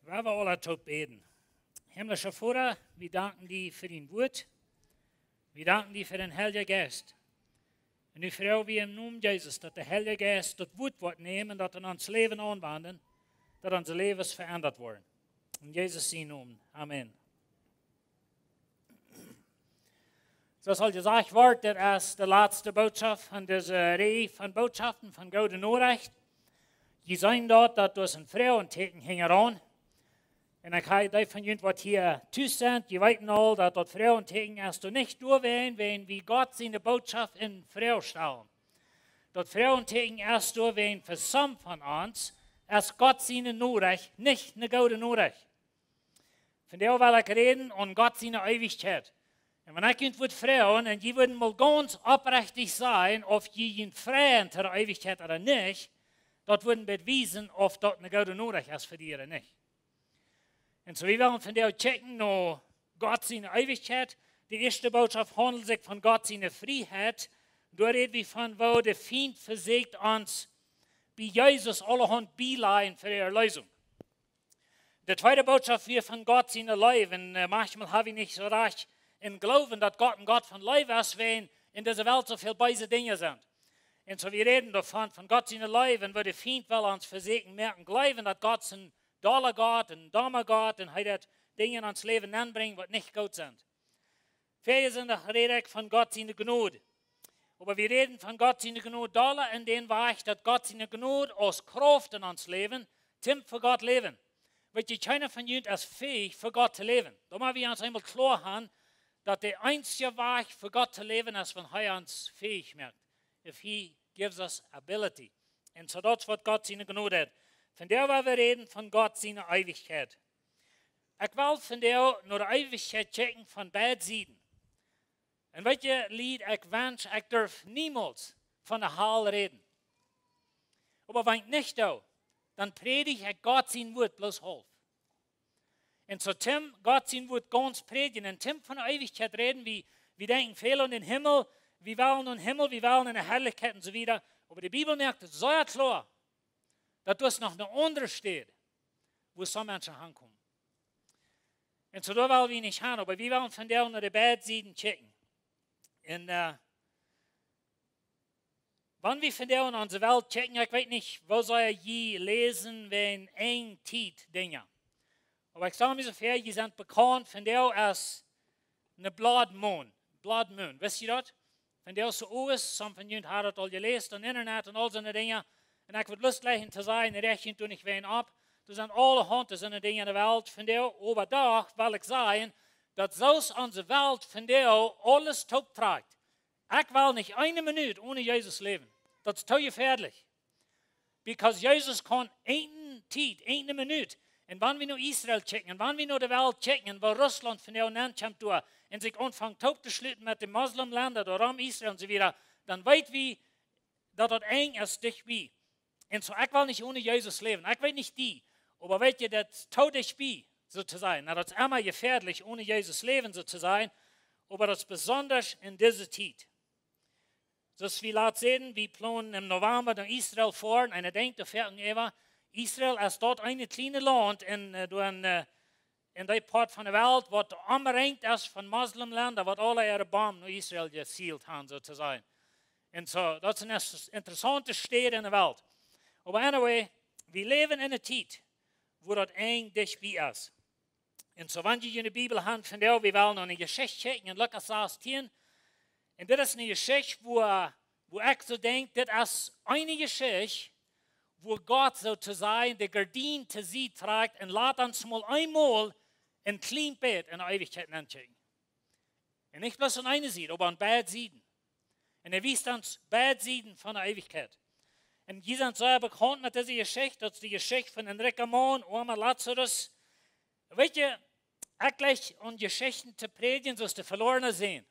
Waar we alle tot beten. Himmlischer Vater, wir danken dir für dein Wort. Wir danken dir für den Heiligen Geist. Und ich freue mich im Namen Jesus, dass der Heilige Geist das Wort wird nehmen, dass er uns Leben anwenden, dass unser Leben verändert wird. In Jesus' Namen. Amen. So soll gesagt werden, das ist die letzte Botschaft von dieser Reihe von Botschaften von Gute Nachricht. Die sagen dort, dass das ein Frauenteken hängen an. Und ich habe die von Ihnen, was hier tüß sind, die wissen all, dass das Frauenteken erst nicht durchwehen, wenn wie Gott seine Botschaft in Frau stellen. Das Frauenteken erst durchwehen für some von uns, als Gott seine Nachricht, nicht eine gute Nachricht. Von der will ich reden und Gott seine Ewigkeit. Und wenn ich mit Frauen, und die würden mal ganz aufrichtig sein, ob die ihn freien zur Ewigkeit oder nicht, dort würden bewiesen, ob dort eine gute Nachricht ist für die oder nicht. Und so wir wollen von der checken, noch Gott seine Ewigkeit. Die erste Botschaft handelt sich von Gott seine Freiheit. Da reden wir von, wo der Feind versucht uns, bei Jesus allerhand Beileiden für die Erlösung. Die zweite Botschaft wird von Gott seine Leben. Manchmal habe ich nicht so recht in Glauben, dass Gott ein Gott von Leben ist, wenn in dieser Welt so viele böse Dinge sind. Und so wir reden davon, von Gott seine Leben, wo der Feind will uns versuchen, merken, glauben, dass Gott ein Dollar Gott, ein dummer Gott, und er hat Dinge ins Leben anbringen, die nicht gut sind. Wir sind auch reden von Gott seine Gnade. Aber wir reden von Gott seine Gnade, Dollar in den Bereich, dass Gott seine Gnade aus Kraft in uns leben, Tim für Gott leben. Weil keiner von uns ist fähig, für Gott zu leben. Da müssen wir uns einmal klar haben, dass der einzige Weg für Gott zu leben ist, wenn er uns fähig macht. If he gives us ability. Und so das, was Gott seine Gnade hat. Von der wollen wir reden, von Gott seine Ewigkeit. Ich will von der nur die Ewigkeit checken von beiden Seiten. Und welche Lied ich wünsche, ich darf niemals von der Hall reden. Aber wenn ich nicht da, dann predige ich Gott sein Wort bloß halb. Und so Tim, Gott sein Wort ganz predigen. Und Tim von der Ewigkeit reden, wir denken viel an den Himmel, wir wollen an den Himmel, wir wollen in der Herrlichkeit und so weiter. Aber die Bibel merkt es so klar, dass das noch eine andere steht, wo so Menschen hinkommen. Und so da wollen wir nicht haben, aber wir wollen von der unter die beiden Seiten checken. Und wenn wir von der unter unsere Welt checken, ich weiß nicht, wo soll ich je lesen, wenn ein Tiet Dinge. Aber ich sage mir so viel, die sind bekannt von der als eine Blood Moon. Blood Moon, wisst ihr das? Von der so ist, some von Ihnen hat das all gelesen, am Internet und all so eine Dinge. Und ich würde Lust gleich zu sagen, rechnen du nicht wen ab. Das sind alle Hunde, so eine Dinge in der Welt. Von der, aber da will ich sagen, dass so unsere Welt von der alles top trägt. Ich will nicht eine Minute ohne Jesus leben. Das ist zu gefährlich. Because Jesus kann eine Zeit, eine Minute. Und wenn wir nur Israel checken, und wenn wir nur die Welt checken, wo Russland von der nennt kommt und sich anfängt top zu schlitten mit den Muslimländern, oder um Israel und so weiter, dann weit wir, dass das eng ist, dich wie. Und so, ich will nicht ohne Jesus leben. Ich will nicht die. Aber wollt ihr das Todesspiel, so zu sein? Na, das ist immer gefährlich, ohne Jesus leben, so zu sein. Aber das ist besonders in dieser Zeit. So ist wie laut sehen, wir planen im November nach Israel vor. Und einer denkt, Israel ist dort ein kleines Land in der Part von der Welt, was umringt ist von Muslimländern, was alle ihre Bomben nach Israel gezielt haben, so zu sein. Und so, das ist eine interessante Stadt in der Welt. Aber anyway, wir leben in einer Zeit, wo das eng dicht bei ist. Und so, wenn ihr in der Bibel habt, von der wir wollen eine Geschichte checken, in Lukas 16, und das ist eine Geschichte, wo ich so denke, das ist eine Geschichte, wo Gott sozusagen die Gardine zu sie trägt und lässt uns mal einmal ein kleines Bett in der Ewigkeit anschauen. Und nicht bloß an einer Seite, aber an beiden Seiten. Und wies uns beide Seiten von der Ewigkeit. Und die sind sehr bekannt mit dieser Geschichte. Das ist die Geschichte von Enrique Mon, Oma Lazarus. Weet je, ich gleich an Geschichten zu predigen, so ist der Verlorene sehen.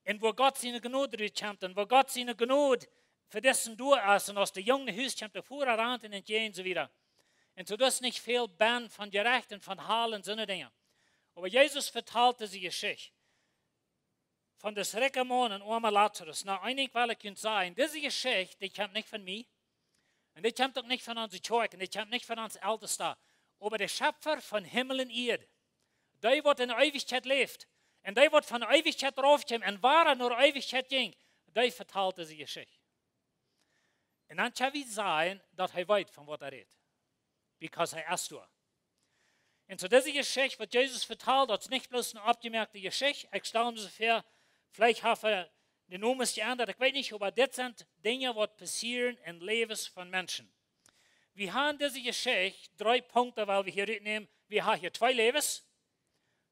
Und wo Gott seine Gnade durchkommt und wo Gott seine Gnade für dessen durch ist und aus der jungen Hüst kommt der Vorrat und entgehen und so weiter. Und so das ist nicht viel Band von Gerecht und von Heil und so eine Dinge. Aber Jesus verteilt diese Geschichte von des Reckermann und Oma Lazarus. Na, einig will ich Ihnen sagen, diese Geschichte, die kommt nicht von mir. Und die kommt auch nicht von unserer Kirche. Und die kommt nicht von uns Ältesten. aber der Schöpfer von Himmel und Erde. Der, der in der Ewigkeit lebt. Und der, der von der Ewigkeit draufkommt und war nur Ewigkeit ging, der vertelt diese Geschichte. Und dann kann wir sagen, dass er weiß, von was er redet. Because er ist da. Und so diese Geschichte, was Jesus vertelt, das ist nicht bloß eine abgemerkte Geschichte. Ich stelle mir so vor, vielleicht hat er den Namen geändert, ich weiß nicht, aber das sind Dinge, die passieren im Leben von Menschen. Wir haben diese Geschichte, 3 Punkte, weil wir hier nehmen. Wir haben hier 2 Lebens,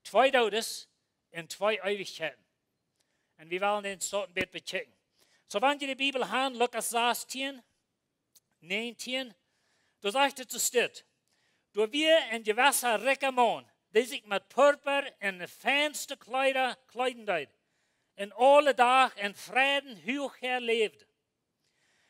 2 Todes und 2 Ewigkeiten. Und wir wollen den dort ein bisschen bechecken. So, wenn ihr die Bibel haben, Lukas 16, 19, da sagt es dit. Door wir in gewisse rijke man, die zich met purper en de fijnste kleider kleiden deed, en alle dag in vrede hoog leefde.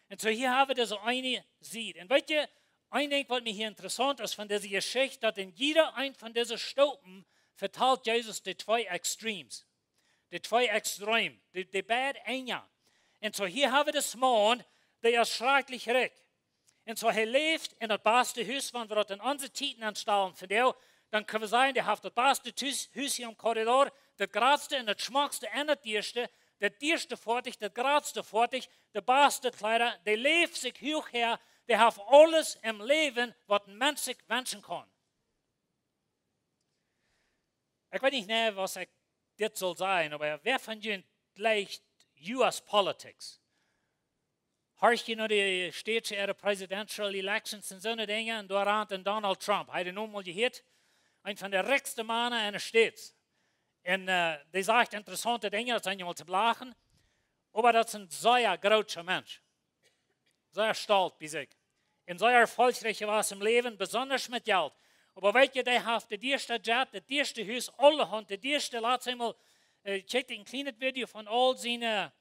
En so hier haben wir das eine sieht. Und weißt ihr, ein Ding, was mir hier interessant ist von dieser Geschichte, dass in jeder ein von diesen Stufen verteilt Jesus die 2 Extremes. Die 2 Extreme, die beiden Enge. Und so hier haben wir das Mann, der ist schrecklich reich. Und so er lebt in das beste Haus, wenn wir das in unsere Titen anstellen von der, dann können wir sagen, der hat das beste Haus hier im Korridor, das größte und das schmackste und das dierste fertig, das größte fertig, der beste Kleider, der lebt sich hoch her, der hat alles im Leben, was ein Mensch sich wünschen kann. Ich weiß nicht mehr, was das soll sein, aber wer von Ihnen gleich US Politics? Hörst du noch die städtische Presidential Elections und so eine Dinge, und da rannte Donald Trump, hat er nun mal gehört, ein von der reichsten Männer in der Stadt. Und der sagt interessante Dinge, das sind ja mal zu lachen, aber das ist ein sehr großer Mensch. Sehr stolz bei sich. Und sehr erfolgreich war es im Leben, besonders mit Geld. Aber weißt du, der hat das erste Jet, das erste Haus, alle haben das erste, lass einmal, check ein kleines Video von all seinen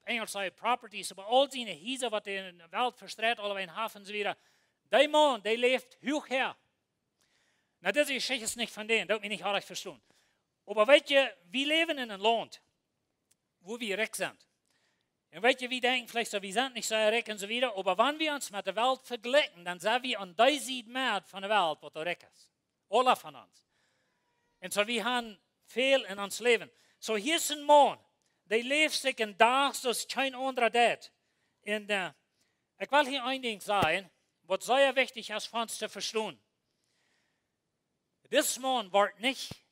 Englisch sei Properties, aber all seine Häuser, was in der Welt verstreut, alle in Hafen und so weiter. Der Mann, der lebt hoch her. Na, diese Geschichte ist nicht von denen, das hat mich nicht richtig verstanden. Aber weißt du, wir leben in einem Land, wo wir reich sind. Und weißt du, wir denken vielleicht so, wir sind nicht so reich und so weiter, aber wenn wir uns mit der Welt vergleichen, dann sind wir an der Seite mehr von der Welt, was da reich ist. Alle von uns. Und so, wir haben viel in uns Leben. So, hier ist ein Mann, der lebt sich in Tag, so ist kein anderer dort. Und ich will hier ein Ding sagen, was sehr wichtig ist für uns zu verstehen. Dieser Mann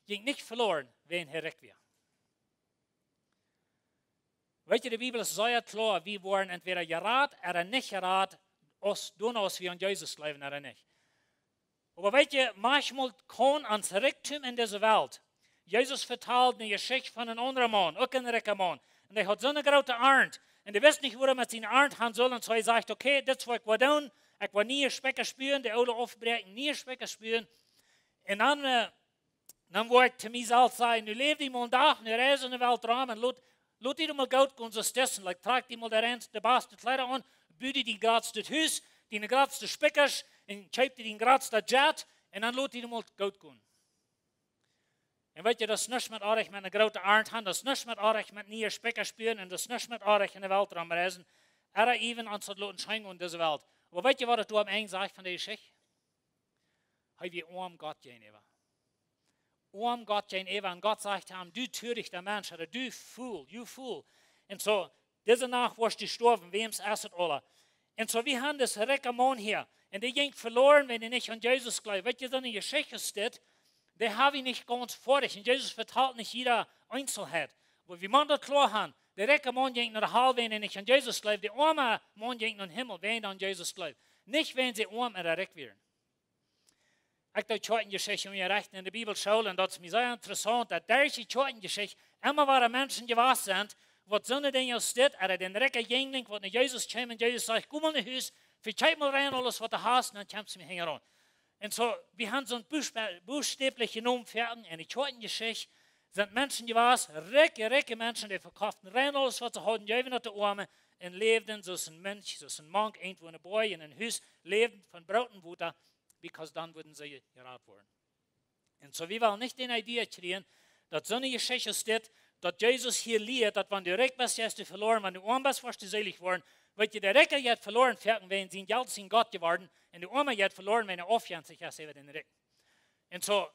ging nicht verloren, wenn er reich war. Weißt du, die Bibel ist sehr klar, wir wurden entweder gerat oder nicht gerat, aus wir an Jesus leben oder nicht. Aber weißt du, manchmal kann ans Reichtum in dieser Welt, Jesus vertelt eine Geschichte von einem anderen Mann, auch ein reicher Mann. Und er hat so eine große Arnd. Und er weiß nicht, wo er mit seiner Arnd haben soll. Und so er sagt, okay, das was ich will tun. Ich will nie Specker spüren, die Auto aufbrechen, nie Specker spüren. Und dann will ich zu mir selbst sagen, du lebst immer einen Tag, du reist in der Welt rum und lass dir mal Geld gehen, so stessen. Like, trag dir mal die beste Kleider an, büte dir gerade das Haus, die gerade das Speckers, und kauf dir gerade das Jet, und dann lass dir mal Geld gehen. Und weißt du, das ist nicht mit euch mit einer großen Arnd haben, das ist nicht mit euch mit nie Specker spüren, und das ist nicht mit euch in der Welt rumreisen, oder even an so Leuten scheinen in dieser Welt. Aber weißt du, was du am Ende sagst von der Geschichte? Hey, wie arm Gott gegenüber. Arm Gott gegenüber, und Gott sagt ihm, du törichter Mensch, oder du Fool, you Fool. Und so, diese Nacht warst du gestorben, wem es erst alle. Und so, wir haben das reiche Mann hier, und der ging verloren, wenn er nicht an Jesus glaubt. Weißt du, so eine Geschichte steht, der habe ich nicht ganz fertig. Und Jesus verteilt nicht jeder Einzelheit. Aber wie man das klar hat, der reiche Mann ging nach der Hölle, wenn er nicht an Jesus glaubt. Der arme Mann ging nach dem Himmel, wenn er an Jesus glaubt. Nicht, wenn sie arm oder reich wären. Ich habe die Geschichte recht in der Bibel schauen, und das ist mir sehr interessant, dass diese Geschichte immer waren Menschen gewesen sind, was so eine Dinge steht, oder den reichen Jüngling, der nach Jesus kam, und Jesus sagt, komm mal in das Haus, verzeih mal rein alles, was du hast, und dann kommst du mir heran. Und so, wir haben so ein buchstäblich genommen, fertig, in der zweiten Geschichte sind Menschen gewesen, reiche Menschen, die verkauften rein alles, was sie hatten, geben nach der Arme, und lebten, so ist ein Mensch, so ist ein Monk, irgendwo in einem Boy, in einem Haus, lebten von Brot und Butter, because dann würden sie gerat worden. Und so, wir wollen nicht die Idee kriegen, dass so eine Geschichte steht, dass Jesus hier lehrt, dass wenn du reich bist, hast du verloren, wenn du arm bist, wirst du selig worden. Weil der Recker jetzt verloren fährt, wenn sie in Geld sind Gott geworden, und der Oma jetzt verloren, wenn er aufhört sich erst über den Reck. Und so,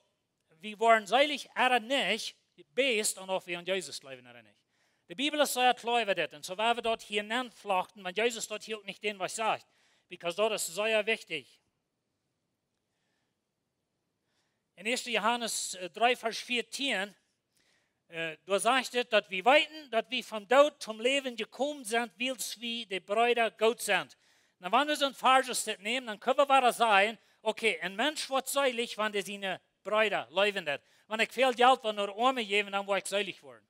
wir waren seilig, nicht, based on ob wir an Jesus glauben oder nicht. Die Bibel ist sehr klar über das. Und so werden wir dort hier hineinflachten, wenn Jesus dort hielt nicht den, was sagt. Because dort ist sehr wichtig. In 1. Johannes 3, Vers 14, da sagt es, dass wir weiten, dass wir vom Tod zum Leben gekommen sind, weil wir die Brüder Gott sind. Na, wenn wir so ein falsches nehmen, dann können wir weiter sagen, okay, ein Mensch wird seilig, wenn er seine Brüder leben hat. Wenn ich viel Geld von nur Arme geben, dann will ich seilig werden.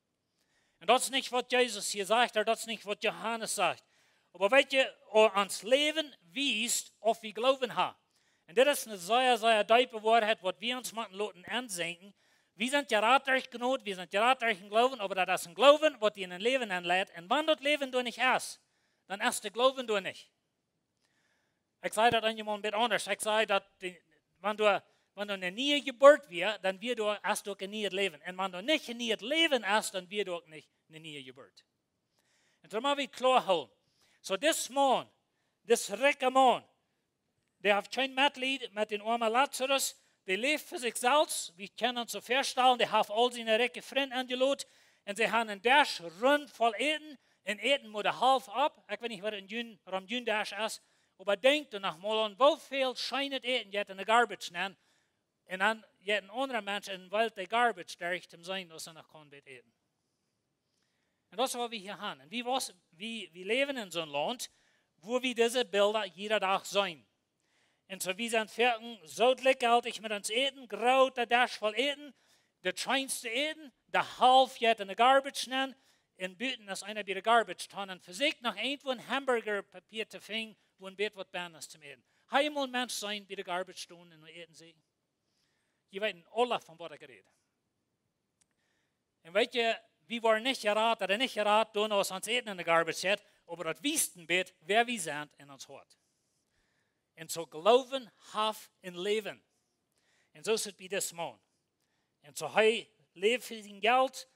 Und das ist nicht, was Jesus hier sagt, oder das ist nicht, was Johannes sagt. Aber wenn ihr ans Leben wiest, ob wir Glauben haben. Und das ist eine sehr, sehr tiefe Wahrheit, was wir uns machen Leuten ansenken. Wir sind geradreich genug, wir sind geradreich im Glauben, aber das ist ein Glauben, was dir in ein Leben anleitet. Und wenn das Leben du nicht hast, dann hast du Glauben du nicht. Ich sage das an jemanden ein bisschen anders. Ich sage, dass wenn du eine Nähe Geburt wirst, dann wirst du erst durch ein Nähe Leben. Und wenn du nicht ein Nähe Leben hast, dann wirst du auch nicht eine Nähe Geburt. Und darum habe ich klar holen. So, this man, this rijke man, der hat kein Mitleid mit den armen Lazarus, der lebt für sich selbst, wir können uns so vorstellen, der hat all seine rijke Freunde angeladen und sie haben einen Dash rund voll Eten, und Eten muss der halb ab, ich weiß nicht, was ein Jün Dash ist, aber denkt noch mal an, wie viel scheinet Eten jetzt in der Garbage nennen, und dann jetzt ein anderer Mensch in der Welt der Garbage, der ich dem sein, dass er noch kann mit Eten. Und das ist, was wir hier haben. Und wir leben in so einem Land, wo wir diese Bilder jeden Tag sehen. Und so wie sind Vierten so dickhaltig mit uns Eten, grau der Dash voll Eten, der scheinste Eten, der halb jetzt in der Garbage nennen, in Büten ist einer bei der Garbage tun und versucht noch irgendwo ein Hamburgerpapier zu finden, wo ein Bett was Bernes zum Eten. Einmal Mensch sein bei der Garbage tun und eten sie. Die wissen alle von was ich rede. Und weißt du, wir waren nicht geraten oder nicht geraten, toen uns ans Eten in der Garbage zet, aber das wisten wir, wer wir sind in uns Hort. Und so glauben, haf und leben. Und so ist es bei diesem Mann. Und so er lebt für sein Geld,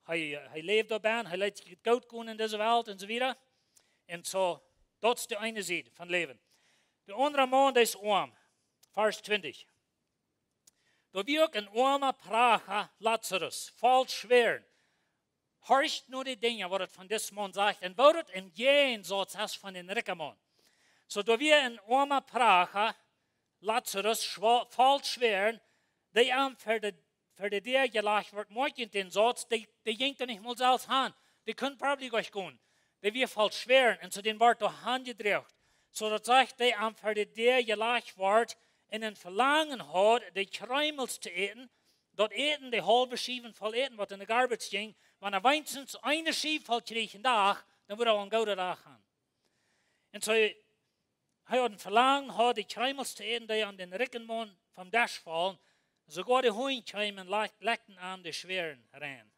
er lebt dabei, er lässt sich gut gehen in dieser Welt und so weiter. Und so, das ist die eine Seite von Leben. Der andere Mann, der ist arm. Vers 20. Da wird ein armer Prager Lazarus, voll schwer. Horcht nur die Dinge, was von diesem Mann sagt, und was es im Jenseits hast von den reichen Mann. So, da wir ein armer Prager, Lazarus, voll schwer, die am für die der gelacht wird, morgen den Satz, die jinkt er nicht mal selbst an. Die können probably gleich gehen. Die wir voll schwer, und so den Wort durch Hand gedreht. So, das sagt, die am für die der gelacht wird, in ein Verlangen hat, die Kräumels zu eten, dort eten, die halbe Schiefen voll eten, was in der Garbage ging. Wenn er wenigstens eine Schief voll kriegt, dann würde er einen guten Tag haben. Und so, er hat ein Verlangen, hat die Kräumels zu eten, die an den Rickenmann vom Dash fallen. Sogar die Hunde kamen und legten an die Schweren rein.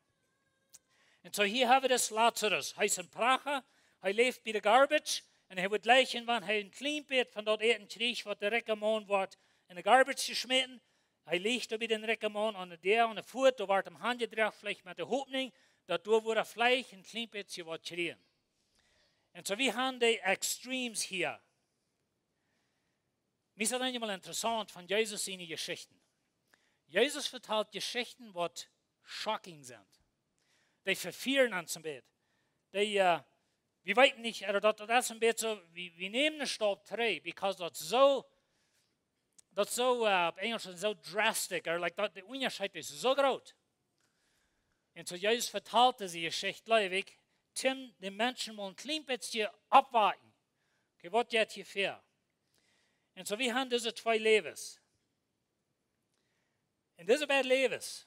Und so hier haben wir das Lazarus. Er ist ein Prager, er lebt bei der Garbage, und er wird lächeln, wenn er ein Kleinbett von dort eten kriegt, was der Rickenmann wird in der Garbage geschmissen. Er liegt da bei den Rickenmann an der Fuß, da wird am Hand gedreht, vielleicht mit der Hoffnung, dass da wurde Fleisch ein Kleinbett sie wird kriegen. Und so wir haben die Extremes hier. Mir ist das einmal interessant von Jesus seine Geschichten. Jesus vertelt Geschichten, die shocking sind. Die verführen uns ein bisschen. Wir wissen nicht, oder das ist ein bisschen so, wir nehmen einen Stab Träg, because das so auf Englisch so drastic, oder like der Unterschied ist so groß. Und so Jesus vertelt diese Geschichte leibig, Tim, die Menschen wollen ein klein bisschen abwarten. Okay, was geht hier vor? Und so wir haben diese zwei Lebens. Und diese beiden Lebens,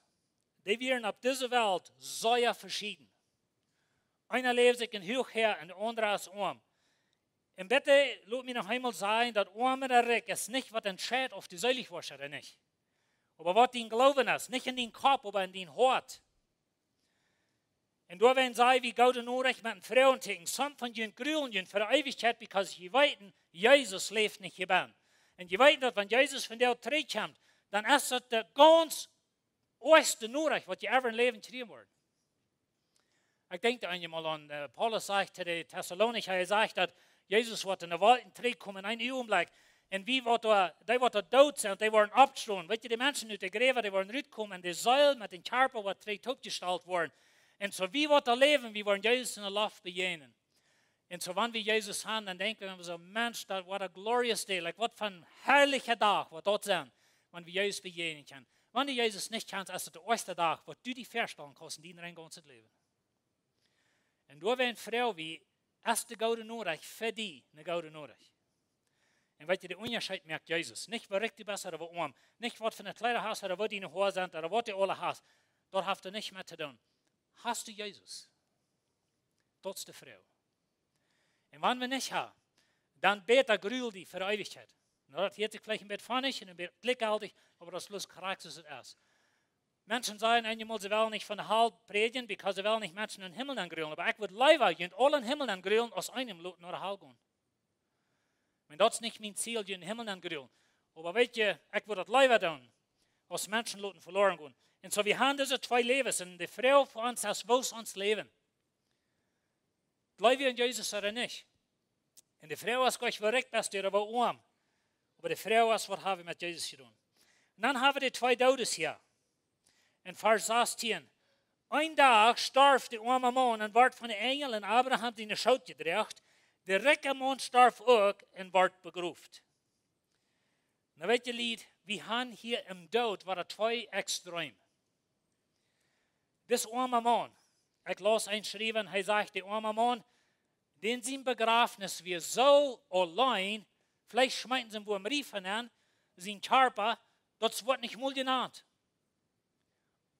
die wären auf dieser Welt sehr verschieden. Einer lebt sich in Hochher und der andere ist arm. Und bitte, lass mich noch einmal sagen, dass arm oder reich ist nicht, was entscheidet, ob die selig wirst oder nicht. Aber was dein Glauben ist, nicht in den Kopf, aber in den Hort. Und da werden sie, wie Gott und Unrecht mit den Frauen ticken, some von den Grünen für die Ewigkeit, because sie weiten, Jesus lebt nicht hier. Und sie weiten, dass wenn Jesus von der zurückkommt, dann ist das der ganz erste Unrecht, was ihr ever im Leben kriegen wird. Ich denke einmal an, Paulus sagt zu den Thessalonicher, er sagt, dass Jesus wordt in de Wolken teruggekommen in een ogenblik. En wie wordt er, die wordt er dood zijn, die worden abgestorven. Weet je, die mensen uit de graven, die worden uitgekomen en de zuil met den Karper wordt terug opgesteld worden. En zo wie wordt er leven, wie worden Jezus in de lof bejenen. En zo wanneer we Jezus gaan, dan denken we zo, Mensch, dat wordt een glorious day. Like, wat van herrliche dag wordt dat zijn, wanneer we Jezus bejenen kunnen. Wanneer Jezus niet kan, als het de eerste dag, wat du die verstellen kosten, die in een ganzes leven. En door een vrouw wie, als de gouden nodig, voor die een gouden nodig. En weet je, de onderscheid merkt Jezus. Niet waar ik die besser over arm. Niet wat van het kleine huis, oder wat die nog hoor zijn, oder wat die alle has. Dat heeft er niks mee te doen. Hast du Jezus? Dat is de vrouw. En wanneer we niet hebben, dan beter gruwel die voor eeuwigheid. Nou, dat heet zich vielleicht een beetje funnig en een beetje klikhaltig, aber das Schluss karakter ist es. Menschen sagen einmal, sie wollen nicht von der Hall predigen, because sie wollen nicht Menschen in den Himmel angrillen. Aber ich würde lieber in allen Himmel angrillen, als einem Lot naar de Hall gehen. Und das ist nicht mein Ziel, in den Himmel angrillen. Aber weet je, ich würde das lieber tun, als Menschen Loten verloren gehen. Und so, wir haben diese zwei Lebens, und die Frau für uns, das muss uns leben. Glauben wir in Jesus oder nicht? Und die Frau ist gleich verreckt, dass die aber arm. Aber die Frau ist, was haben wir mit Jesus getan? Und dann haben wir die zwei Todes hier. In Vers 16. Ein Tag starf der arme Mann und ward von den Engeln in Abraham in die Schoot gedreht. Der rijke Mann starf auch und ward begroefd. Nou weet je, lied, we haben hier im Dood waren zwei Extreme. Das arme Mann, ich las einschreiben, er sagt, der arme Mann, den sein Begrafnis wir so allein, vielleicht schmeißen sie ihn wo im Riefen an, sein Körper, das wird nicht mal genannt.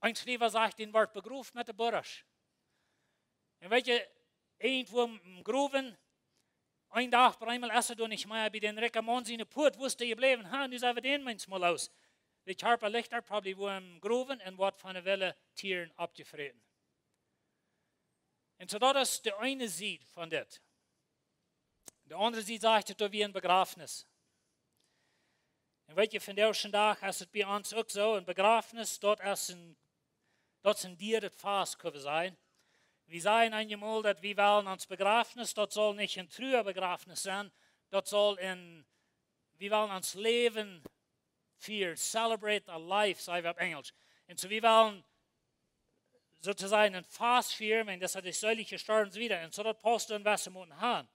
Ein Schreiber sagt, den wird begraben mit der Bursch. Und weet je, irgendwo im Gruben, ein Tag bei einmal essen du nicht mehr, bei den reichen Mann seine Put, wusste geblieben, ha, nu zijn we den manchmal aus. Der Körper liegt da probably wo im Gruben und wird von der Welle Tieren abgefressen. Und so das ist der eine Seite von das. Der andere Seite sagt, das wie ein Begrafnis. Und weet je, von der ersten Tag ist es bei uns auch so, ein Begrafnis, dort sind dir das Fass können sein. Wir sagen einmal, dass wir wollen ans Begrafnis, das soll nicht ein früher Begrafnis sein, das soll wir wollen ans Leben feiern, celebrate a life, sagen wir auf Englisch. Und so wir wollen sozusagen ein Fass feiern, wenn das hat die säuliche Steuern wieder. Und so das passt in was wir haben.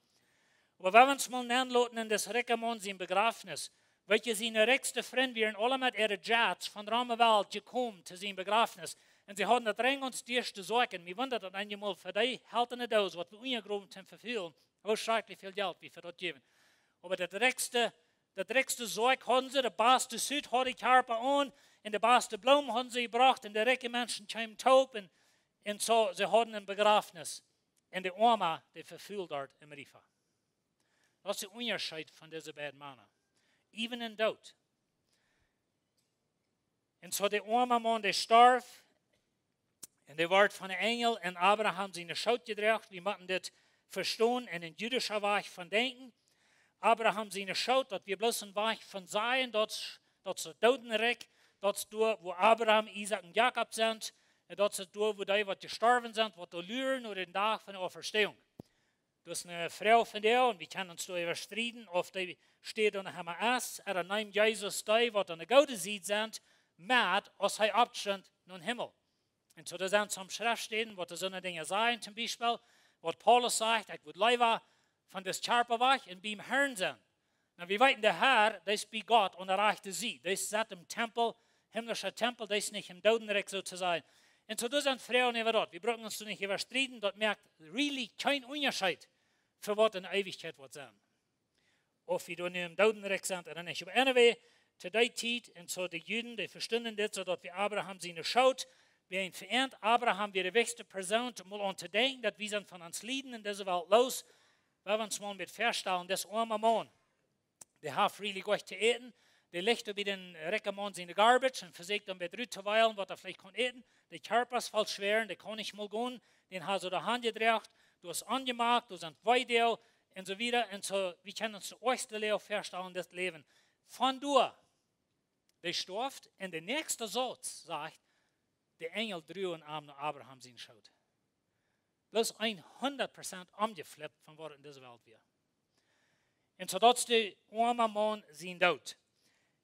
Aber wenn wir uns mal nennen lassen in das Reckermann sein Begrafnis, welche seine reichste Freunde wären alle mit ihren Jets von der Welt gekommen zu sein Begrafnis. Und sie haben das Ring uns die erste Sorgen. Wir wundern das einmal für die haltende Dose, was wir ungegroben haben verfehlen. Wo schrecklich viel Geld wie für das geben. Aber das reichste Sorg haben sie, der beste Süd hat die Körper an, und der beste Blumen haben sie gebracht, und die reichen Menschen kamen taub, und so, sie hatten ein Begrafnis. Und die Arme, die verfühlt dort im Riefer. Das ist der Unterschied von diesen beiden Männern. Even in Tod. Und so der arme Mann, der starb, und der wurde von den Engeln und Abraham seine Schoot gedreht. Wir müssen das verstehen in den jüdischen Weg von Denken. Abraham seine Schoot, dass wir bloß ein Weg von sein, das ist der Totenreich, das ist dort, wo Abraham, Isaac und Jakob sind, das ist dort, wo die, was gestorben sind, was lüren oder den Tag von der Auferstehung. Das ist eine Frau von der, und wir können uns da überstreiten, ob die steht unter dem S, oder nein, Jesus, die, was an der Gaude sieht, sind, mit, als er abstand in den Himmel. Und so, da sind zum Schriftstellen, was so eine Dinge sagen, zum Beispiel, was Paulus sagt, ich würde lieber von des Körper weg und beim Herrn sein. Na, wir wissen, der Herr, das ist bei Gott und erreichte sie. Das ist im Tempel, himmlischer Tempel, das ist nicht im Totenreich sozusagen. Und so, das sind Frauen über dort. Wir brauchen uns nicht überstreiten, dort merkt really kein Unterschied für was in Ewigkeit wird sein. Ob wir da nicht im Totenreich sind oder nicht. Aber anyway, zu der Zeit, und so die Juden, die verstanden das, so dass wir Abraham seine schaut, wir ihn verehrt, Abraham wie die wichtigste Person, um mal an zu denken, dass wir sind von uns Lieden in dieser Welt los, weil wir uns mal mit feststellen, das arme Mann, der hat really gut zu essen, der legt über den Reckermann seine Garbage und versucht dann mit zu weilen, was er vielleicht kann essen, der Körper ist voll schwer, der kann nicht mal gehen, den hat so die Hand gedreht, du hast angemacht, du sind Weidel und so wieder, und so, wir können uns das erste Leben feststellen, das Leben. Von da, der stirbt, und der nächste Satz sagt, der Engel drüben am Abraham sein schaut. Bloß 100% umgeflippt von was in dieser Welt wir. En zodat is de arme man zijn dood.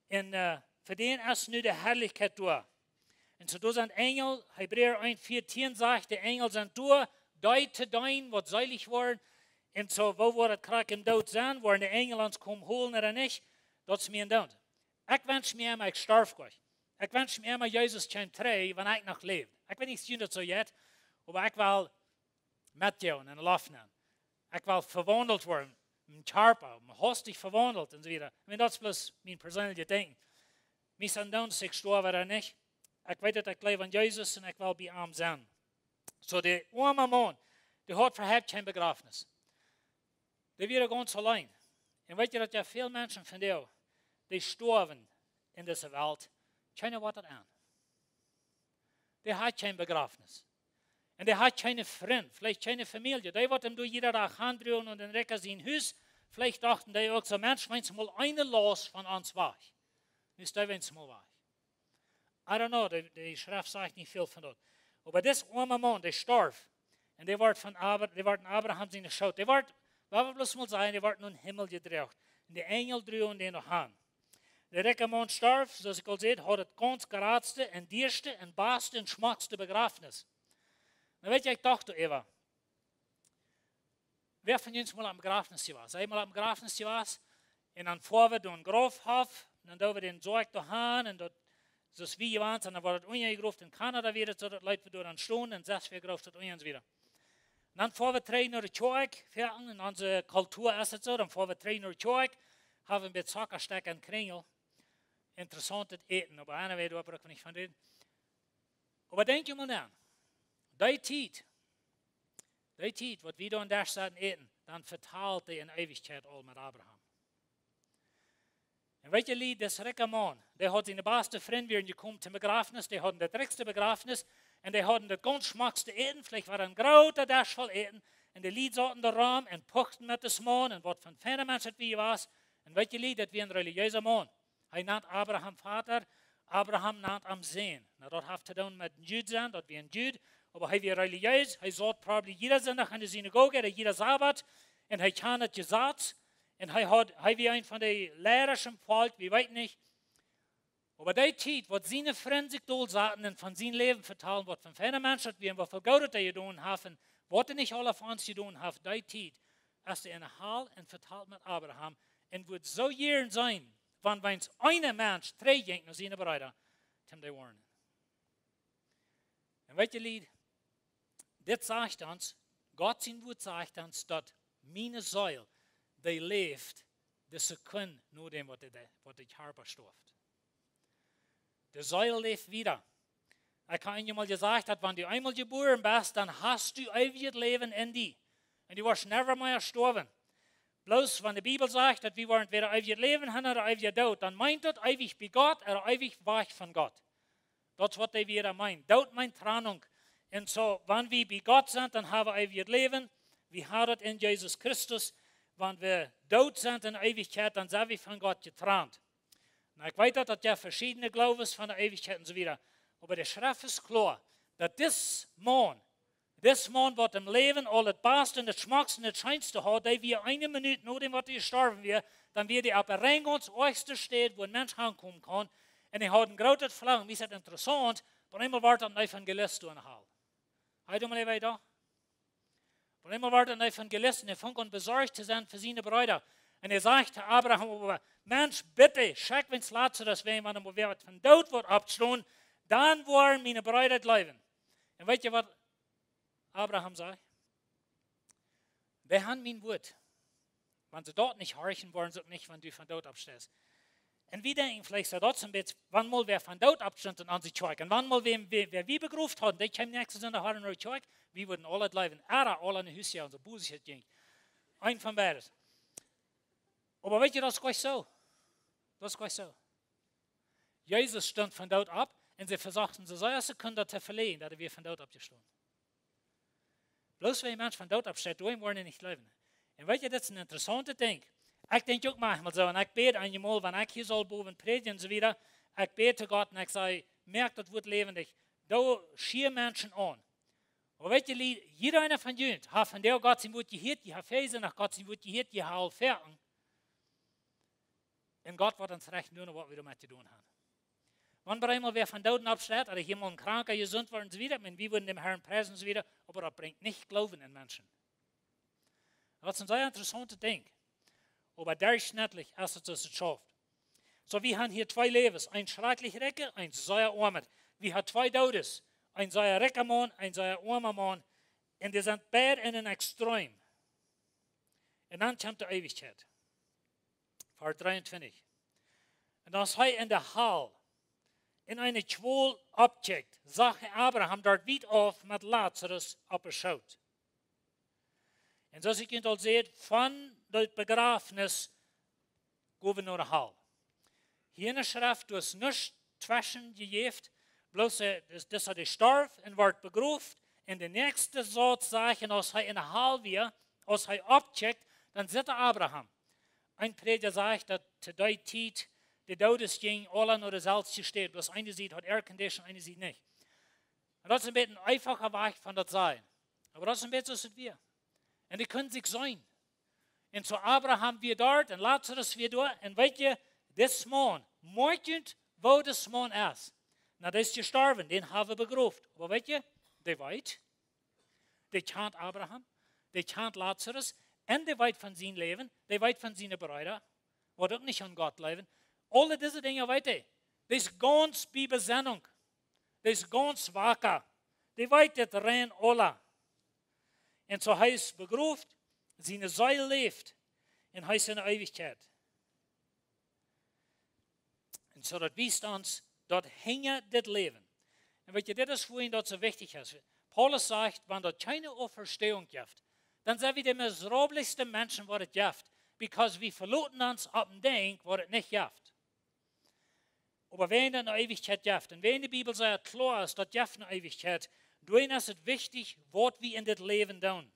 En voor den is nu de herrlijkheid door. En zo zijn engel, Hebräer 1,14 zegt, de engel zijn door, die te doen wat zeilig worden. En zo, wo wordt het krak en dood zijn, worden de engel ons komen holen of niet, dat is mijn dood. Ik wens me immer, ik sterf gleich. Ik wens me immer, Jezus komt terug, wanneer ik nog leef. Ik weet niet, dat zo jet, maar ik wil met jou en laufen. Ik wil verwandeld worden, mijn charpa, mijn hostig verwandeld en zo wieder. Dat is plus mijn persoonlijke ding. Mijn zijn dood is ik sterven of niet. Ik weet dat ik leef aan Jezus en ik wil bij hem zijn. Zo de arme man, die had verhebt geen begrafenis. Die waren ganz alleen. En weet je dat ja veel mensen van jou, die sterven in deze wereld, kennen wat dat aan. Die had geen begrafenis. En die had geen vriend, vielleicht geen familie. Die wordt hem door jeder Tag handruhen und den Recker zijn huis. Vielleicht dachten die ook zo, Mensch, wenn's mal eine los von uns weg. Ist der wenn's mal weg. I don't know, die Schrift sagt nicht viel von dort. Aber das arme Mann, der starb. Und der wird von Abraham seine Schuld. Der wird, was wir bloß mal sagen, der wird nun in den Himmel gedreht. Und die Engel drehen den noch an. Der rijke man starb, zoals ik al zei, had het ganz geraadste en dierste en baarste en schmackste begrafenis. Dan weet je, ik dacht even, wer van jullie mal am begrafenis was? Einmal am begrafenis was, en dan voor we door een grafhof, en dan doen we den Zorg doorheen, en dat, zoals wie je waant, en dan wordt het ongegroefd in Canada weer, zodat Leute door aan stonden, en 6 weer groeft het ongeens weer. En dan voor we treden naar de kerk, in onze cultuur is het zo, dan voor we treden naar de kerk, hebben we een beetje zakkerstek en kringel. Interessant het eten, aber einer weet waar ik niet van reden. Maar denk je maar aan, die tijd wat we dan daar zaten eten, dan vertaalt hij in eeuwigheid al met Abraham. En weet je, lied, das rijke man, die had zijn beste vriend weer gekomen te begrafenis, die hadden de drukste begrafenis, en die hadden de ganz schmackste eten, vielleicht war een grote Dash vol eten, en de lied zaten in de raam en pochten met de smaan, en wat van fijne mensen wie was, en weet je, lied, dat wie een religieuze man. Hij naat Abraham vader, Abraham naat hem zoon. Nou, dat heeft te doen met Jude zijn, dat wie een Jude. Maar hij was religieus, hij zat probably jeder zondag in de synagoge, jeder Sabbat. En hij kan het gezegd. En hij was een van de leraars im volk, wie weet niet. Maar die tijd, wat zijn vrienden zich dol zaten en van zijn leven vertellen, wat van fijne mensen, wie wat veel goud hij gedaan hebben, wat er niet alle van ons gedaan hebben, die tijd, als hij in de haal en vertelt met Abraham, en wordt zo jaren zijn, van wens een mens terugdenkt naar zijn bruider, tem die warnen. En weet je, lied, dit zegt ons, God zijn woord zegt ons, dat mijn ziel, die leeft, de seconde na dem, wat ik haar bestorft. De ziel leeft wieder. Ik heb je mal gezegd, dat wanneer du eenmaal geboren bist, dan hast du eeuwig leven in die. En du wirst never meer sterven. Bloß, wenn die Bibel sagt, dass wir entweder ewig leben haben oder ewig dood, dann meint das ewig bei Gott oder ewig weg von Gott. Das ist, was die wieder meint. Dood meint Trennung. Und so, wenn wir bei Gott sind, dann haben wir ewig Leben. Wir haben das in Jesus Christus. Wenn wir dood sind in Ewigkeit, dann sind wir von Gott getrennt. Und ich weiß, dass es ja verschiedene Glauben von der Ewigkeit und so weiter. Aber die Schrift ist klar, dass das Mann, was im Leben all das Beste und das Schmackste und das Scheinste hat, der wir eine Minute nach dem, was er gestorben wird, dann wird er auf der Rang ganz äußerst steht, wo ein Mensch ankommen kann. Und er hat ein großes Verlangen. Wie ist das interessant? Von einmal wird er ein Evangelist tun. Heute mal weiter. Von einmal wird er ein Evangelist und er fängt an besorgt zu sein für seine Brüder. Und er sagt zu Abraham, Mensch, bitte, schick, wenn es Lazarus wäre, wenn er wird von Tod wird abstehen, dann wollen meine Brüder leben. Und weißt ihr, was Abraham sagt? Wir haben mein Wort. Wenn sie dort nicht horchen, wollen sie auch nicht, wenn du von dort abstehst. Und wir denken vielleicht so dort ein bisschen, wann mal wer von dort absteht und an sich schaut. Und wann mal wer wir begruft haben, die kommen nächstes in der Haare und schaut, wir würden alle bleiben. Alle in der Hüsse und so Busig ging. Ein von beiden. Aber weißt du, das ist gleich so. Das ist gleich so. Jesus stand von dort ab und sie versuchten, so eine Sekunde zu verlieren, dass wir von dort abgestanden. Bloß wenn ein Mensch von dort absteht, wollen wir nicht leben. Und weißt du, das ist ein interessantes Ding. Ich denke auch manchmal so, und ich bete einmal, wenn ich hier soll boven predigen und so wieder, ich bete Gott und ich sage, merkt das Wort lebendig, da schier Menschen an. Aber weißt du, jeder einer von ihnen hat von der Gott sein Wort gehört, die hat Fäse nach Gott sein Wort gehört, die hat Ferien. Und Gott wird uns recht nur noch, was wir damit zu tun haben. Wann bei einmal wer von Toten absteht, oder jemand kranker, gesund wird und so wieder, und wir würden dem Herrn preisen und so wieder, aber das bringt nicht Glauben in Menschen. Das ist ein sehr interessantes Ding. Aber durchschnittlich ist es das schafft. So, wir haben hier zwei Lebens, ein schrecklich Recke, ein sehr armer. Wir haben zwei Todes, ein sehr reicher Mann, ein sehr armer Mann, und die sind beide in einem Extrem. Und dann kommt die Ewigkeit. Vers 23. Und als er in der Hall in eine Qual abcheckt, sagt Abraham dort weit auf mit Lazarus abgeschaut. Und zoals ik al zei, van de begrafenis gaan we naar de hal. Hier in de schrift, du hast nichts zwischen gegeven, bloß dass er gestorben und wird begraven. In der nächsten Satz sagen, als er in der Hal weer, als er abcheckt, dann sieht er Abraham. Ein Prediger sagt, dass zu der Zeit die Todes ging, alle nur das Salz steht. Bloß eine sieht, hat Aircondition, eine sieht nicht. Und das ist ein bisschen ein einfacher Weg von das sein. Aber das ist ein bisschen so, wie wir. Und die können sich sein. Und so Abraham wir dort und Lazarus wir dort. Und weet je, das Mann, morgen, wo das Mann ist, na, der ist gestorben, den haben wir begraven. Aber weet je, der weiß, der kennt Abraham, der kennt Lazarus, und der weiß von seinem Leben, der weiß von seinen Brüdern, die auch nicht an Gott leben. Alle diese Dinge weiß er. Der ist ganz bei Besinnung. Der ist ganz wacker. Der weiß das rein alle. Und so heißt begraven, seine Seele lebt, und heißt in der Ewigkeit. Und so das wisst uns, dort hängt das Leben. Und weet je, das ist vorhin dort so wichtig ist. Paulus sagt, wenn dort keine Auferstehung gibt, dann sind wir die miserabelsten Menschen, die es gibt. Because wir verloren uns ab dem Denk, wo es nicht gibt. Aber wenn in der Ewigkeit gibt, und wenn die Bibel sagt, klar ist, dass gibt eine Ewigkeit, dann ist es wichtig, was wir in das Leben tun.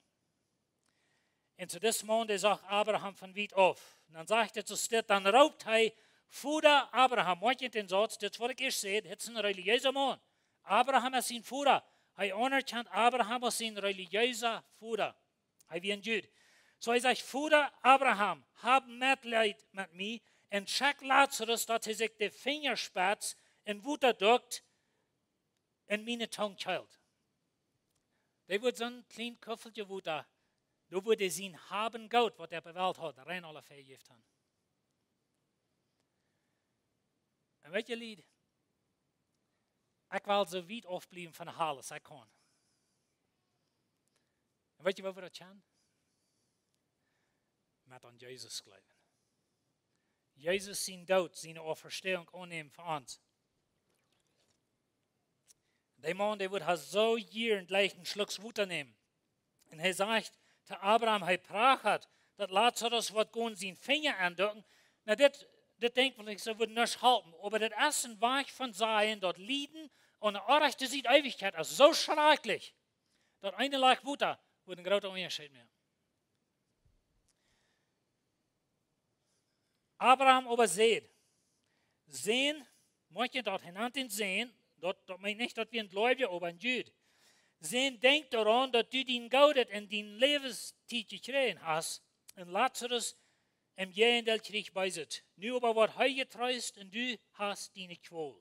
Und zu diesem Mann, der sagt Abraham von weit auf. Und dann sagt er zu Stitt, dann raubt er Vater Abraham. Manch in den Satz, das was ich erst sehe, das ist ein religiöser Mann. Abraham ist sein Vater. Er anerkennt Abraham als sein religiöser Vater. Er wie ein Jude. So er sagt, Vater Abraham, hab Mitleid mit mir und schick Lazarus, dass er sich die Fingerspitz in Wutter drückt und meine Tongue chillt. Der wird so ein kleines Köffelchen Wutter, da würde sie ihn haben Gott, was er bewählt hat, rein alle vergift haben. Und weet je, Lied, ich will so weit aufbleiben von der Halle, als ich kann. Und weet je, wo wir das können? Mit an Jesus glauben. Jesus sein Tod, seine Auferstehung annehmen für uns. Der Mann, der wird so jeden gleichen Schlucks Wutter nehmen. Und er sagt zu Abraham, er prachert, dass Lazarus wird gehen, seinen Finger andrücken. Na, das denkt man, so würde nicht halten. Aber das ist ein Weg von sein, dort liegen und eine Orrechte sieht Ewigkeit ist so schrecklich, dass eine leicht Wutter wird ein großer Unterschied mehr. Abraham aber sehen, manche dort genannt sehen, dort meint nicht, dass wir ein Gläubiger, aber ein Jude. Sehen, denkt daran, dass du den Gaudet in den Lebenszeit gekriegt hast, und Lazarus im Jehndel Krieg beiset. Nu aber wird er getreust und du hast deine Qual.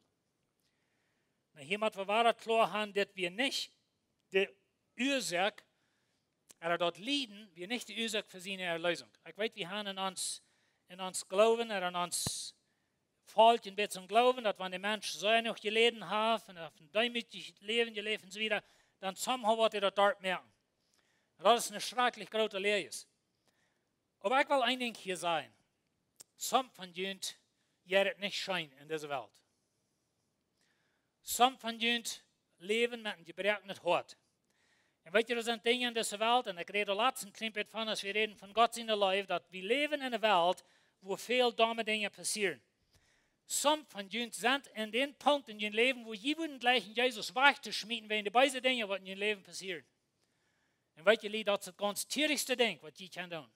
Na, hier muss wir wahr klar haben, dass wir nicht die Ursache, oder dort leiden, wir nicht die Ursache für seine Erlösung. Ich weiß, wir haben in uns Glauben, oder in uns fällt ein bisschen Glauben, dass wenn der Mensch so noch geleden hat, und auf ein demütiges Leben gelebt und so wieder, dann somehow wird er dort merken. Das ist eine schrecklich große Lehre. Aber ich will ein Ding hier sagen. Some von jünt jährt nicht schein in dieser Welt. Some von jünt leben mit einem gebrochenen Hort. Und weet je, er sind Dinge in dieser Welt, und ich rede laatst ein klein bisschen von, als wir reden von Gott in der Leben, dass wir leben in einer Welt, wo viel dumme Dinge passieren. Some von jünt sind in den Punkt in ihrem Leben, wo sie würden gleich in Jesus weiterschmieden, wenn die beiden Dinge, was in ihrem Leben passieren. Und weet je, das ist das ganz tierigste Ding, was sie können tun.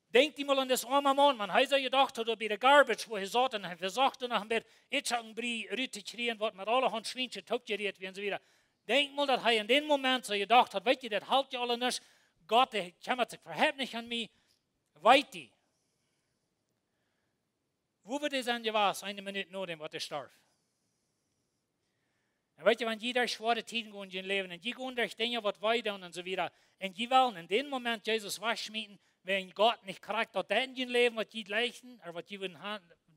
Denkt mal an das arme Mann, man hat so gedacht, oder bei der Garbage, wo er satt und er versuchte nach dem Bett, ich habe einen Brie Rüte kriegen, was mit aller Hand Schweinchen topgeriert wie und so wieder. Denkt mal, dass er in dem Moment so gedacht hat, weißt du, das hält ja alle nicht, Gott, der kümmert sich überhaupt nicht an mich, weit die. Wo wird es an gewesen, eine Minute nach dem, was er starb? Und weißt du, wenn jeder schwere Tiden gehen in ihrem Leben und die gehen durch Dinge, was weiter und so weiter, und die wollen in dem Moment Jesus waschmieten, wenn Gott nicht kriegt, dass in ihrem Leben, was die gleichen, oder was die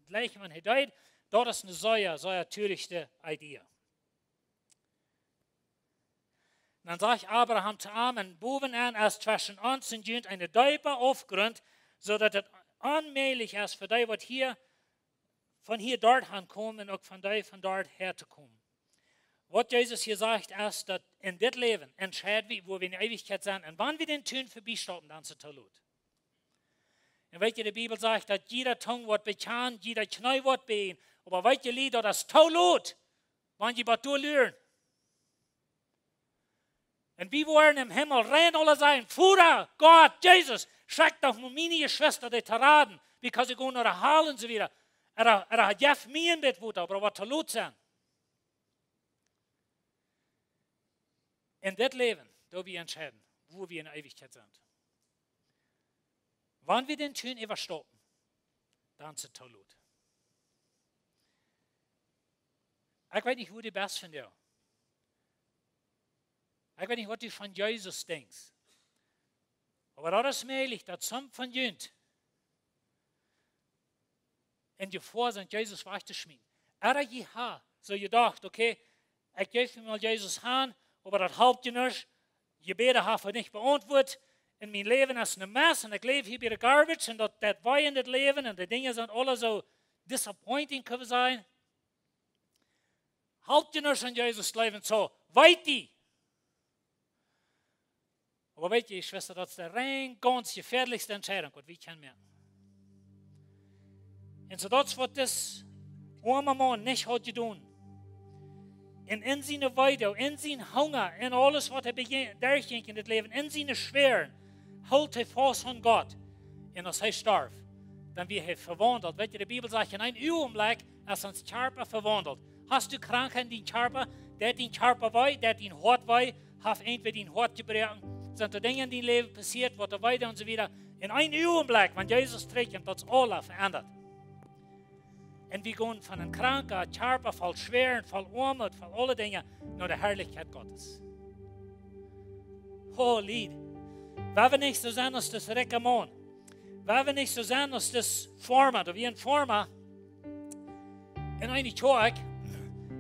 gleichen, wenn er deut, das ist eine sehr törichte Idee. Dann sagt Abraham zu ihm, und boven an, als zwischen uns und jünt eine Däupe aufgrund, so dass es unmöglich ist für die, was hier, von hier dort ankommen und auch von die von dort herzukommen. Was Jesus hier sagt, ist, dass in das Leben entscheidet wir, wo wir in der Ewigkeit sind. Und wann wir den Tun vorbeistoppen, dann ist es tot. Und weißt du, die Bibel sagt, dass jeder Tongue wird bekannt, jeder Knie wird behen. Aber weißt du, Lieder, das ist tot, wenn die was lernen. Und wir wollen im Himmel rein alle sein, Vater, Gott, Jesus, schreckt doch nur meine Schwester, die Taraden, because sie gehen nach der Halle und so wieder. Hat Jeff mir in Bett, aber was tot sein. In das Leben, da wir entscheiden, wo wir in der Ewigkeit sind. Wenn wir den Tun überstoppen, dann ist es tot. Ich weiß nicht, wo du bist von dir. Ich weiß nicht, was du von Jesus denkst. Aber das ist möglich, dass some von jünt in die Vor sind, Jesus wegzuschmieden. So gedacht, okay, ich gebe mir mal Jesus an, aber das halbt ihr nicht. Gebete habe ich nicht beantwortet. In mein Leben ist eine Mess und ich lebe hier bei der Garbage und das war in das Leben und die Dinge sind alle so disappointing können sein. Halbt ihr nicht an Jesus Leben so, weit die. Aber weet je, Schwester, dat is de rein ganz gefährlichste Entscheidung, wat wir kennen mehr. Und so das, was das arme Mann nicht hat getan. Und in seine Weide, in seinen Hunger, in alles, was durchging in das Leben, in seine Schweren, hält er fast an Gott. Und als er starb, dann wird er verwandelt. Weißt du, die Bibel sagt, in einem Augenblick ist uns Körper verwandelt. Hast du Krankheit in deinem Körper, der dein Körper weh, der dein Hort weh, hat entweder dein Hort gebrochen, sind da Dinge in deinem Leben passiert, was weiter und so wieder. In einem Augenblick, wenn Jesus trägt, das ist alles verändert. Und wir gehen von einem kranken Körper, voll Schweren, voll Armut, voll alle Dinge, nach der Herrlichkeit Gottes. Oh, Lied. Wenn wir nicht so sein, als das Rekamon, wenn wir nicht so sein, als das Forma, da wie ein Forma, in eine Tag,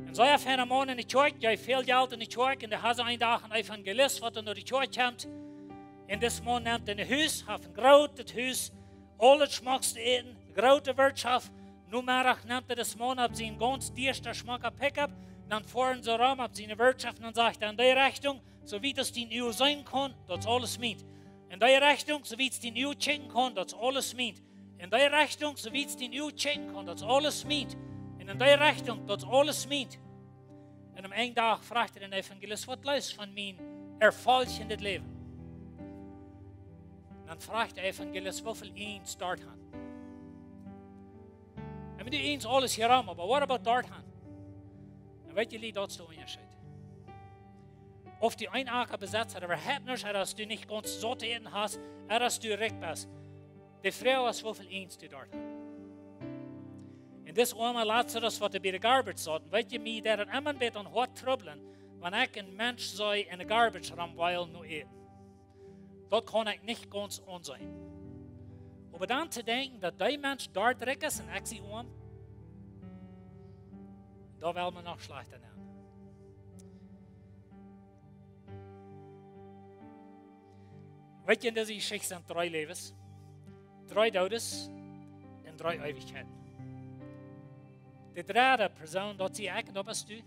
und so ein Phänomen in die Tag, der viel Geld in die Tag, und der hat einen Tag ein Evangelist, was in die Tag kommt, und das Mann nimmt in ein Haus, hat ein großes Haus, alles schmackst eten, große Wirtschaft. Nun nimmt das Mann ab seinen ganz diersten Schmacker Pickup, dann fahren sie rum ab seine Wirtschaft und dann sagt er in die Richtung, so wie das die EU sein kann, das ist alles mit. In die Richtung, so wie es die EU checken kann, das ist alles mit. In die Richtung, so wie es die EU checken kann, das ist alles mit. Und in die Richtung, das ist alles mit. Und am einen Tag fragt er den Evangelist, was läuft von mir Erfolg in das Leben? Und dann fragt der Evangelist, wie viel eins dort haben. Und wir eins alles hier rum, aber was about dort haben? Und weißt du, das ist der Unterschied. Auf die Einacker besetzt hat, aber hat nicht, dass du nicht ganz so zu eten hast, dass du recht bist. Die Frau ist, wie viel eins du dort hast. Und das einmal Lazarus, was er bei der Garbage sagt, weißt du, mir der immer ein bisschen hart tröbeln, wenn ich ein Mensch sei in der Garbage rumweilen nur eten. Das kann ich nicht ganz ansehen. Aber dann zu denken, dass der Mensch dort dreck ist und ich sie da will man noch schlechter nehmen. Weet je, in deze Geschichte sind 3 Lebens, 3 Todes und 3 Ewigkeiten. Die dritte Person, dat zie ik en dat bist du.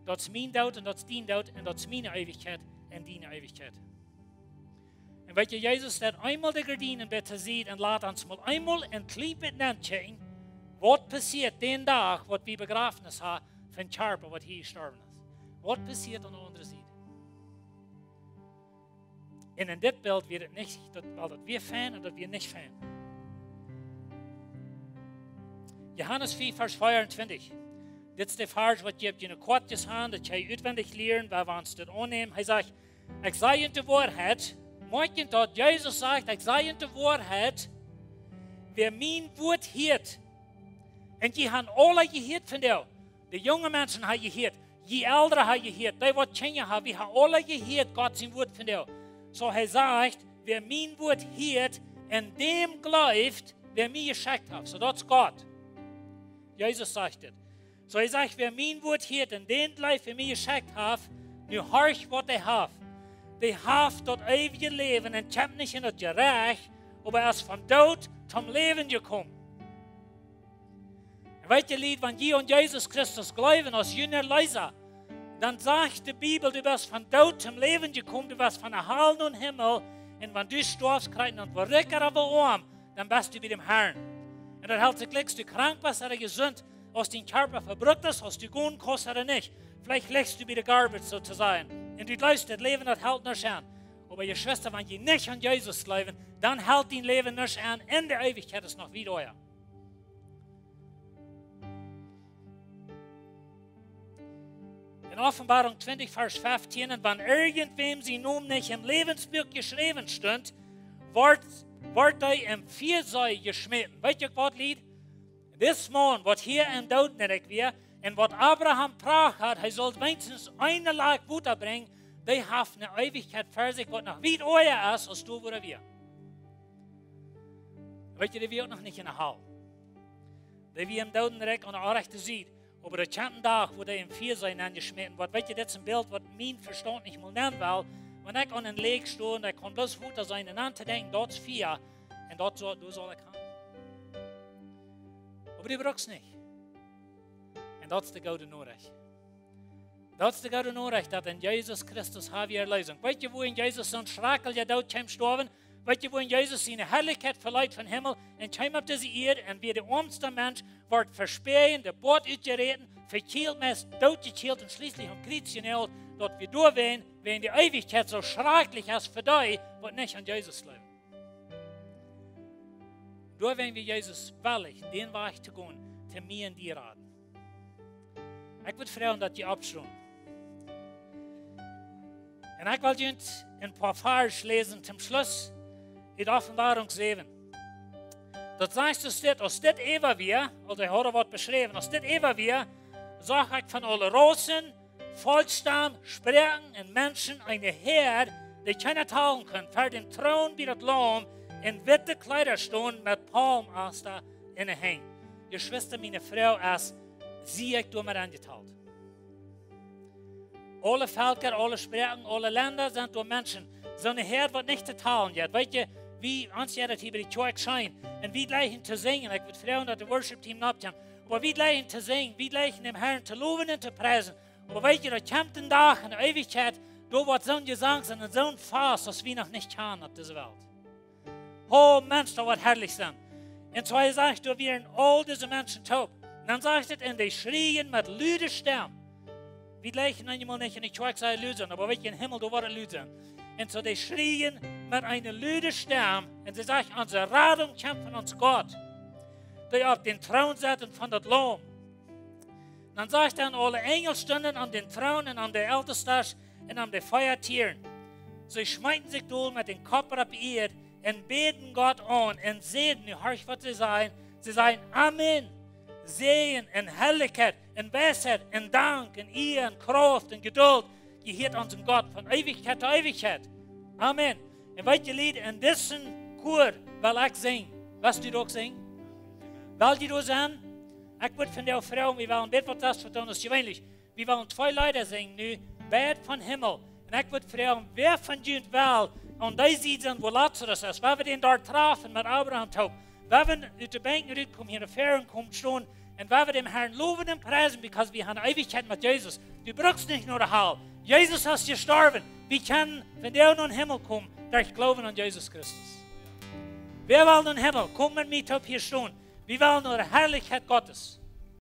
Dat is mijn dood en dat is dien dood en dat is mijn Ewigkeit en dien Ewigkeit. En weet je, Jezus dat eenmaal de gardinen bitte ziet en laat ons mal eenmaal een klein beetje aankijken, wat passiert den Tag, wat we begrafenis hebben van Körper, wat hier gestorben is. Wat passiert aan de andere zijde? En in dit beeld wird het niet dat wir fijn en dat wir nicht fijn. Johannes 4, Vers 24. Dit is de vers wat je hebt in een kwartjes aan, dat jij uitwendig leren, waar we ons dit aannemen. Hij zegt, ik zei in de waarheid, morgen dat Jezus zegt, ik zei in de waarheid, wer mijn woord heert Und die haben alle gehört von dir. Die jungen Menschen haben gehört. Die Älteren haben gehört. Die, die Kinder haben, wir haben alle gehört, Gott sein Wort von dir. So er sagt, wer mein Wort hört, in dem glaubt, wer mir geschickt hat. So das ist Gott. Jesus sagt das. So er sagt, wer mein Wort hört, in dem glaubt, wer mir geschickt hat, nu horch, was die haben. Die haben das ewige Leben und kommt nicht in das Gerecht, aber er ist vom Tod zum Leben gekommen. Weet je, Lied, wenn je an Jesus Christus glauben als jünger Leser, dann sagt die Bibel, du bist von Tod zum Leben gekommen, du bist von der Hölle und Himmel, und wenn du stirbst, kriegst und verrückt auf den Arm, dann bist du bei dem Herrn. Und dann hält sich gleich, du krank bist oder gesund, aus dein Körper verbrückt ist, aus du gehen kannst oder nicht. Vielleicht legst du bei der Garbage sozusagen. Und du glaubst, das Leben das hält nicht an. Aber ihr Schwester, wenn ihr nicht an Jesus glauben, dann hält dein Leben nicht an. In der Ewigkeit ist noch wieder euer. In Offenbarung 20, Vers 15, und wenn irgendwem sein Name nicht im Lebensbuch geschrieben stund, wird er im Viersei geschmitten. Weißt du, was Lied? Das Mann, was hier in Dodenreich wäre, und was Abraham sprach hat, er soll wenigstens eine Lag Butter bringen, die haben eine Ewigkeit für sich, was noch weit euer ist, als du oder wir. Weißt du, die wird noch nicht in der Halle. Die wir im Dodenreich an der Rechte sieht. Aber der zweiten Tag, wo der im Viersei angeschmitten wird, weißt du, das ist ein Bild, was mein Verstand nicht mal nennen will. Wenn ich an den Leg stehe und er kann bloß Futter sein, und an zu denken, dort ist 4, und dort soll er kommen. Aber du brauchst nicht. Und das ist die gute Nachricht. Das ist die gute Nachricht, dass in Jesus Christus haben wir Erlösung. Weißt du, wo in Jesus so ein schrecklicher Tod kam gestorben? Weißt du, wo in Jesus seine Herrlichkeit verleiht vom Himmel und kam auf diese Erde und wie der armste Mensch wird verspähen, der Bord ausgeritten, verkehlt, meist totgekillt und schließlich am Kreuz genäht, dort wir durchwehen, wenn die Ewigkeit so schrecklich ist für die, die nicht an Jesus leben. Durchwehen wir Jesus willig, den Weg zu gehen, zu mir und dir raten. Ich würde fragen, dass die abschreiben. Und ich will jetzt ein paar Vers lesen zum Schluss in Offenbarung 7. Das heißt, aus das Ewa wir, also ich habe was beschrieben, aus das Ewa wir, sage ich von allen Rosen, Volksstamm, Sprachen und Menschen eine Herde, die keiner tauchen können, vor dem Thron wie das Lamm, in witte Kleider stehen mit Palmaster in den Hängen. Ihr Schwester, meine Frau, ist, sie ich durch mir angeteilt. Alle Völker, alle Sprachen, alle Länder sind durch Menschen. So eine Herde wird nicht zu teilen jetzt. Weißt du, wie uns jetzt über die Kirche scheint und wie gleich zu singen. Ich würde fragen, dass das Worship-Team abkommt. Aber wie gleich zu singen, wie gleich dem Herrn zu loben und zu preisen. Aber weißt du, da kommt ein Tag in der Ewigkeit, da wird so ein Gesang sein und so ein Fass, das wir noch nicht kennen auf dieser Welt. Oh Mensch, das wird herrlich sein. Und so sage ich, da wären all diese Menschen taub. Und dann sage ich das, und die schrien mit lüder Stimmen. Wie gleich manchmal nicht in die Kirche sei Lüsen, aber welche im Himmel, da wird Lüsen. Und so die schrien mit einer lüden Stimme und sie sagen, unsere Rettung kommt von uns Gott, der auf den Thron sitzt von das Lamm. Dann sagt er, alle Engel standen an den Thron und an der Ältesten und an den Feiertieren. Sie schmeißen sich durch mit dem Kopf auf die Erde und beten Gott an und sehen, du hörst, was sie sagen. Sie sagen, Amen. Sehen und Herrlichkeit und Weisheit und Dank und Ehre und Kraft und Geduld gehört unserem Gott von Ewigkeit zu Ewigkeit. Amen. Und weißt du, Lied, in diesem Chor will ich singen. Was du doch singen? Weil du singen? Ich würde von der Frau, wir wollen das, was das vertun ist, gewöhnlich. Wir wollen 2 Lieder singen, nu, Bad von Himmel. Und ich würde fragen, wer von euch will, und die sehen, wo Lazarus ist, weil wir den dort trafen mit Abraham taub, weil wir aus der Bank kommen, hier in der Fähren kommen schon, und weil wir dem Herrn loben und preisen, because wir haben eine Ewigkeit mit Jesus. Du brauchst nicht nur der Heil. Jesus ist gestorben. Wir können von der in den Himmel kommen, durch Glauben an Jesus Christus. Wir wollen in den Himmel. Komm mit mir auf hier stehen. Wir wollen nur die Herrlichkeit Gottes.